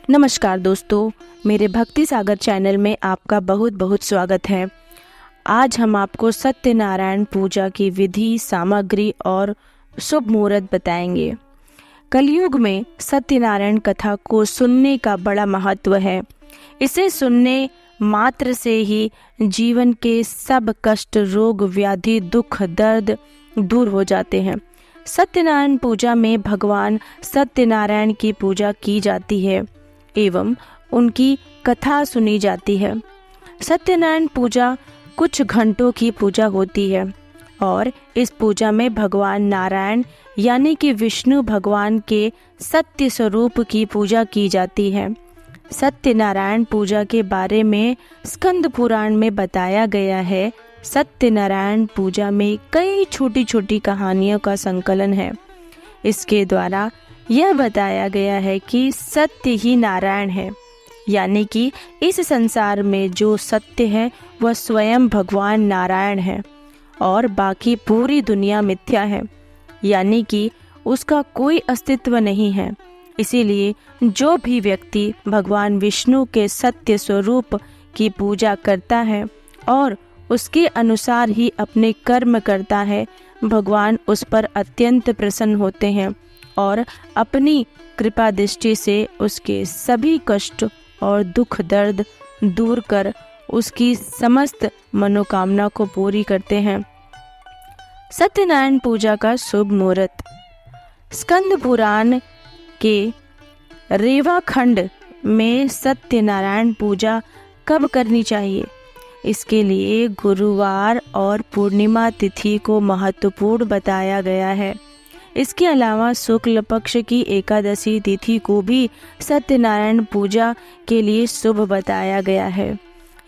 नमस्कार दोस्तों, मेरे भक्ति सागर चैनल में आपका बहुत बहुत स्वागत है। आज हम आपको सत्यनारायण पूजा की विधि, सामग्री और शुभ मुहूर्त बताएंगे। कलयुग में सत्यनारायण कथा को सुनने का बड़ा महत्व है। इसे सुनने मात्र से ही जीवन के सब कष्ट, रोग, व्याधि, दुख, दर्द दूर हो जाते हैं। सत्यनारायण पूजा में भगवान सत्यनारायण की पूजा की जाती है एवं उनकी कथा सुनी जाती है। सत्यनारायण पूजा कुछ घंटों की पूजा होती है और इस पूजा में भगवान नारायण यानी कि विष्णु भगवान के सत्य स्वरूप की पूजा की जाती है। सत्यनारायण पूजा के बारे में स्कंद पुराण में बताया गया है। सत्यनारायण पूजा में कई छोटी छोटी कहानियों का संकलन है। इसके द्वारा यह बताया गया है कि सत्य ही नारायण है, यानी कि इस संसार में जो सत्य है वह स्वयं भगवान नारायण है और बाकी पूरी दुनिया मिथ्या है, यानी कि उसका कोई अस्तित्व नहीं है। इसीलिए जो भी व्यक्ति भगवान विष्णु के सत्य स्वरूप की पूजा करता है और उसके अनुसार ही अपने कर्म करता है, भगवान उस पर अत्यंत प्रसन्न होते हैं और अपनी कृपा दृष्टि से उसके सभी कष्ट और दुख दर्द दूर कर उसकी समस्त मनोकामना को पूरी करते हैं। सत्यनारायण पूजा का शुभ मुहूर्त। स्कंद पुराण के रेवा खंड में सत्यनारायण पूजा कब करनी चाहिए, इसके लिए गुरुवार और पूर्णिमा तिथि को महत्वपूर्ण बताया गया है। इसके अलावा शुक्ल पक्ष की एकादशी तिथि को भी सत्यनारायण पूजा के लिए शुभ बताया गया है।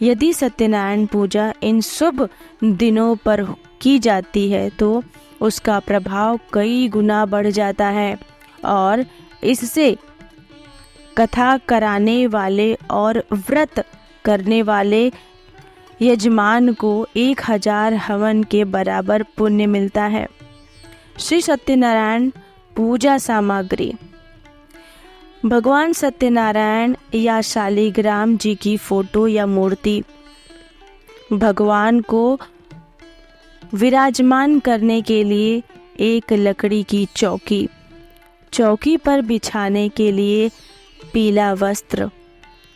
यदि सत्यनारायण पूजा इन शुभ दिनों पर की जाती है तो उसका प्रभाव कई गुना बढ़ जाता है और इससे कथा कराने वाले और व्रत करने वाले यजमान को 1000 हवन के बराबर पुण्य मिलता है। श्री सत्यनारायण पूजा सामग्री। भगवान सत्यनारायण या शालिग्राम जी की फोटो या मूर्ति। भगवान को विराजमान करने के लिए एक लकड़ी की चौकी। चौकी पर बिछाने के लिए पीला वस्त्र।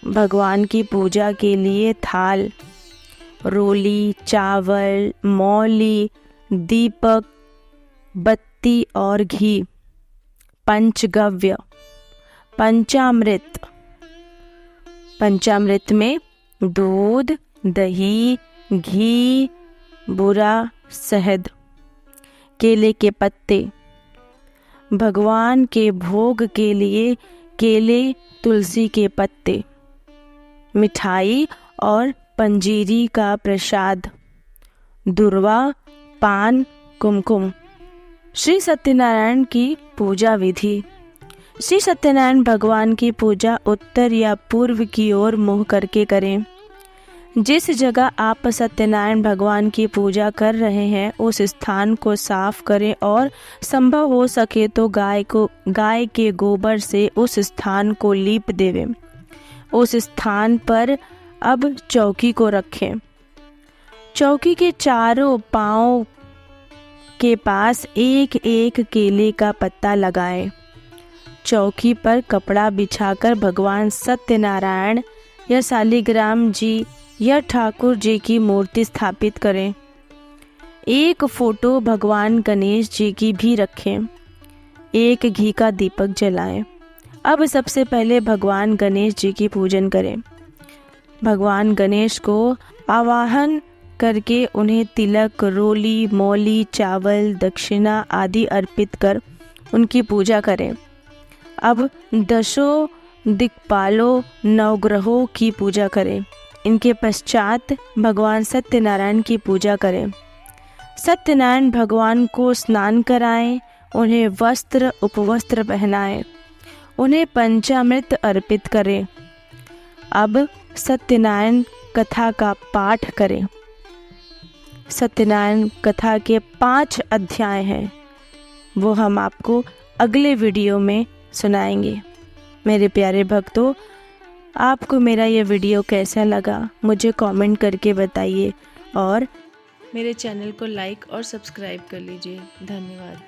भगवान की पूजा के लिए थाल, रोली, चावल, मौली, दीपक, बत्ती और घी। पंचगव्य, पंचामृत। पंचामृत में दूध, दही, घी, बूरा, शहद। केले के पत्ते। भगवान के भोग के लिए केले, तुलसी के पत्ते। मिठाई और पंजीरी का प्रसाद। दुर्वा, पान, कुमकुम। श्री सत्यनारायण की पूजा विधि। श्री सत्यनारायण भगवान की पूजा उत्तर या पूर्व की ओर मुँह करके करें। जिस जगह आप सत्यनारायण भगवान की पूजा कर रहे हैं उस स्थान को साफ करें और संभव हो सके तो गाय के गोबर से उस स्थान को लीप देवें। उस स्थान पर अब चौकी को रखें। चौकी के चारों पांव के पास एक एक केले का पत्ता लगाएं। चौकी पर कपड़ा बिछाकर भगवान सत्यनारायण या शालिग्राम जी या ठाकुर जी की मूर्ति स्थापित करें। एक फोटो भगवान गणेश जी की भी रखें। एक घी का दीपक जलाएं। अब सबसे पहले भगवान गणेश जी की पूजन करें। भगवान गणेश को आवाहन करके उन्हें तिलक, रोली, मौली, चावल, दक्षिणा आदि अर्पित कर उनकी पूजा करें। अब दशों दिक्पालों, नवग्रहों की पूजा करें। इनके पश्चात भगवान सत्यनारायण की पूजा करें। सत्यनारायण भगवान को स्नान कराएं, उन्हें वस्त्र उपवस्त्र पहनाएं, उन्हें पंचामृत अर्पित करें। अब सत्यनारायण कथा का पाठ करें। सत्यनारायण कथा के 5 अध्याय हैं, वो हम आपको अगले वीडियो में सुनाएंगे। मेरे प्यारे भक्तों, आपको मेरा ये वीडियो कैसा लगा मुझे कमेंट करके बताइए और मेरे चैनल को लाइक और सब्सक्राइब कर लीजिए। धन्यवाद।